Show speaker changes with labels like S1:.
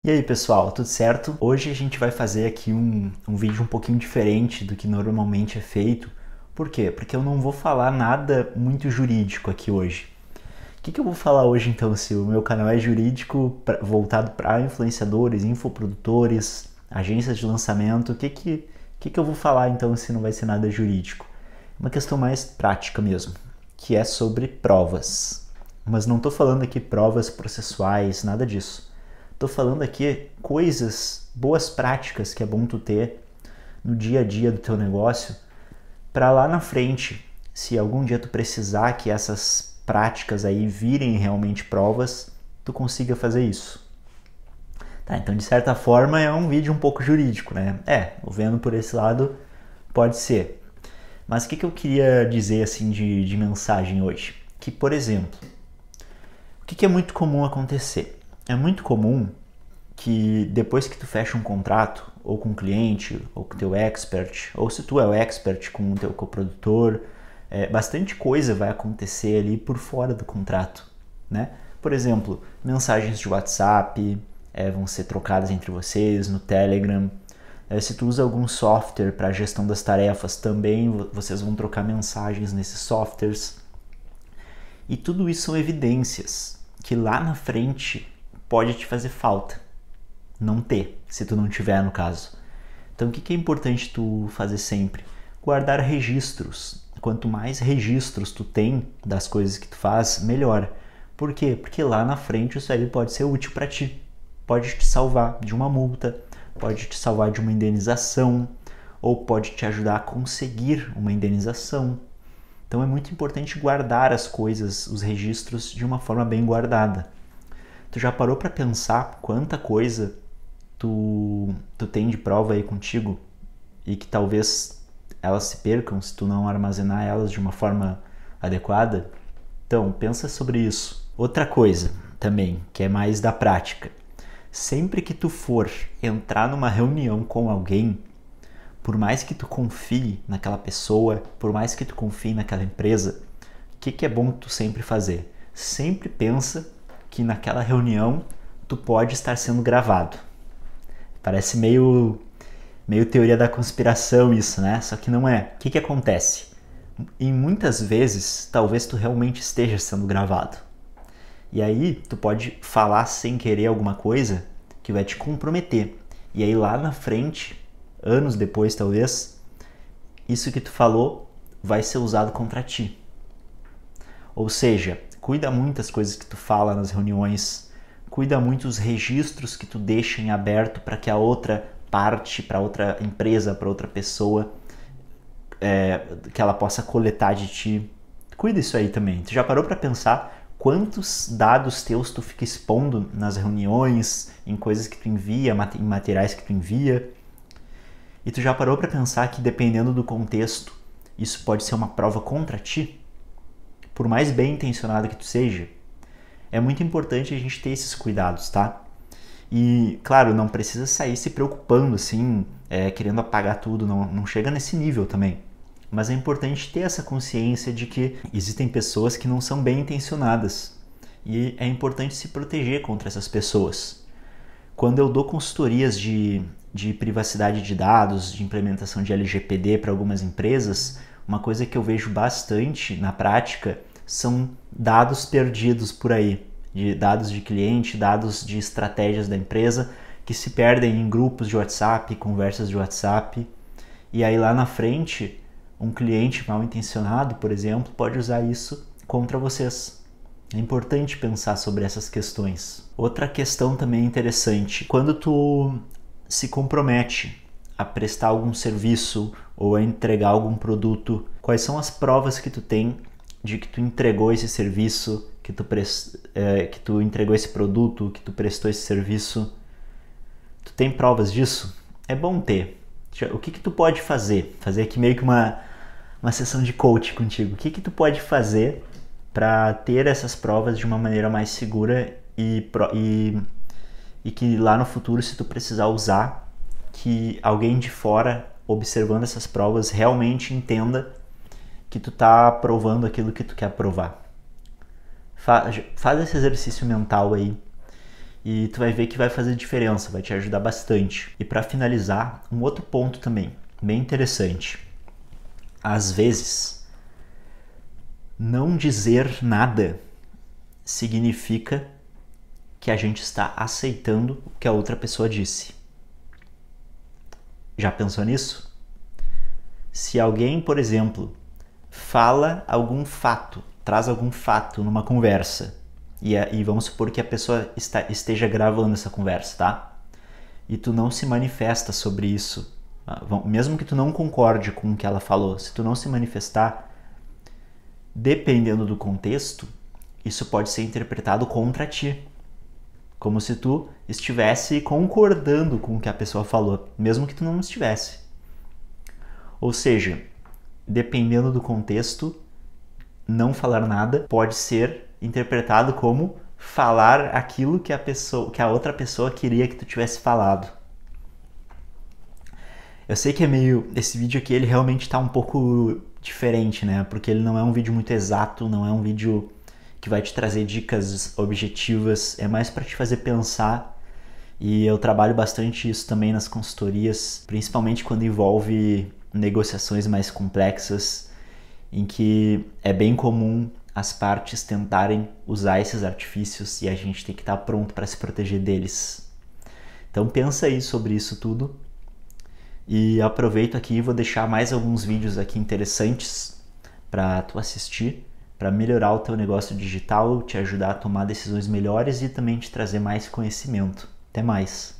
S1: E aí pessoal, tudo certo? Hoje a gente vai fazer aqui um vídeo um pouquinho diferente do que normalmente é feito. Por quê? Porque eu não vou falar nada muito jurídico aqui hoje. O que eu vou falar hoje então, se o meu canal é jurídico voltado para influenciadores, infoprodutores, agências de lançamento, o que eu vou falar então se não vai ser nada jurídico? Uma questão mais prática mesmo, que é sobre provas. Mas não estou falando aqui provas processuais, nada disso. Estou falando aqui coisas, boas práticas que é bom tu ter no dia a dia do teu negócio para lá na frente, se algum dia tu precisar que essas práticas aí virem realmente provas, tu consiga fazer isso. Tá, então de certa forma é um vídeo um pouco jurídico, né? Vendo por esse lado pode ser. Mas o que eu queria dizer assim de mensagem hoje? Que, por exemplo, o que é muito comum acontecer? É muito comum que depois que tu fecha um contrato, ou com o cliente, ou com o teu expert, ou se tu é o expert com o teu coprodutor, bastante coisa vai acontecer ali por fora do contrato, né? Por exemplo, mensagens de WhatsApp vão ser trocadas entre vocês, no Telegram. Se tu usa algum software para gestão das tarefas, também vocês vão trocar mensagens nesses softwares. E tudo isso são evidências que lá na frente pode te fazer falta não ter, se tu não tiver no caso. Então o que é importante tu fazer sempre? Guardar registros. Quanto mais registros tu tem das coisas que tu faz, melhor. Por quê? Porque lá na frente isso aí pode ser útil para ti. Pode te salvar de uma multa, pode te salvar de uma indenização, ou pode te ajudar a conseguir uma indenização. Então é muito importante guardar as coisas, os registros, de uma forma bem guardada. Tu já parou para pensar quanta coisa tu tem de prova aí contigo e que talvez elas se percam se tu não armazenar elas de uma forma adequada? Então, pensa sobre isso. Outra coisa também, que é mais da prática. Sempre que tu for entrar numa reunião com alguém, por mais que tu confie naquela pessoa, por mais que tu confie naquela empresa, o que é bom tu sempre fazer? Sempre pensa que naquela reunião tu pode estar sendo gravado. Parece meio teoria da conspiração isso, né? Só que não é. O que acontece? Em muitas vezes, talvez tu realmente esteja sendo gravado. E aí, tu pode falar sem querer alguma coisa que vai te comprometer. E aí lá na frente, anos depois talvez, isso que tu falou vai ser usado contra ti. Ou seja, cuida muito das coisas que tu fala nas reuniões, cuida muito os registros que tu deixa em aberto para que a outra parte, para outra empresa, para outra pessoa, que ela possa coletar de ti. Cuida isso aí também. Tu já parou para pensar quantos dados teus tu fica expondo nas reuniões, em coisas que tu envia, em materiais que tu envia? E tu já parou para pensar que dependendo do contexto, isso pode ser uma prova contra ti? Por mais bem intencionado que tu seja, é muito importante a gente ter esses cuidados, tá? E, claro, não precisa sair se preocupando, assim, querendo apagar tudo, não chega nesse nível também. Mas é importante ter essa consciência de que existem pessoas que não são bem intencionadas. E é importante se proteger contra essas pessoas. Quando eu dou consultorias de privacidade de dados, de implementação de LGPD para algumas empresas, uma coisa que eu vejo bastante na prática são dados perdidos por aí, de dados de cliente, dados de estratégias da empresa que se perdem em grupos de WhatsApp, conversas de WhatsApp, e aí lá na frente um cliente mal intencionado, por exemplo, pode usar isso contra vocês. É importante pensar sobre essas questões. Outra questão também interessante, quando tu se compromete a prestar algum serviço ou a entregar algum produto, quais são as provas que tu tem de que tu entregou esse serviço, que tu entregou esse produto, que tu prestou esse serviço? Tu tem provas disso? É bom ter. O que tu pode fazer? Fazer aqui meio que uma sessão de coach contigo. O que tu pode fazer para ter essas provas de uma maneira mais segura e que lá no futuro, se tu precisar usar, que alguém de fora observando essas provas realmente entenda que tu tá provando aquilo que tu quer provar. Faz esse exercício mental aí e tu vai ver que vai fazer diferença, vai te ajudar bastante. E para finalizar, um outro ponto também, bem interessante. Às vezes, não dizer nada significa que a gente está aceitando o que a outra pessoa disse. Já pensou nisso? Se alguém, por exemplo, fala algum fato, traz algum fato numa conversa, e vamos supor que a pessoa esteja gravando essa conversa, tá? E tu não se manifesta sobre isso, mesmo que tu não concorde com o que ela falou, se tu não se manifestar, dependendo do contexto, isso pode ser interpretado contra ti. Como se tu estivesse concordando com o que a pessoa falou, mesmo que tu não estivesse. Ou seja, dependendo do contexto, não falar nada pode ser interpretado como falar aquilo que a outra pessoa queria que tu tivesse falado. Eu sei que esse vídeo aqui ele realmente está um pouco diferente, né? Porque ele não é um vídeo muito exato, não é um vídeo que vai te trazer dicas objetivas, é mais para te fazer pensar. E eu trabalho bastante isso também nas consultorias, principalmente quando envolve negociações mais complexas, em que é bem comum as partes tentarem usar esses artifícios e a gente tem que estar pronto para se proteger deles. Então pensa aí sobre isso tudo e aproveito aqui e vou deixar mais alguns vídeos aqui interessantes para tu assistir, para melhorar o teu negócio digital, te ajudar a tomar decisões melhores e também te trazer mais conhecimento. Até mais!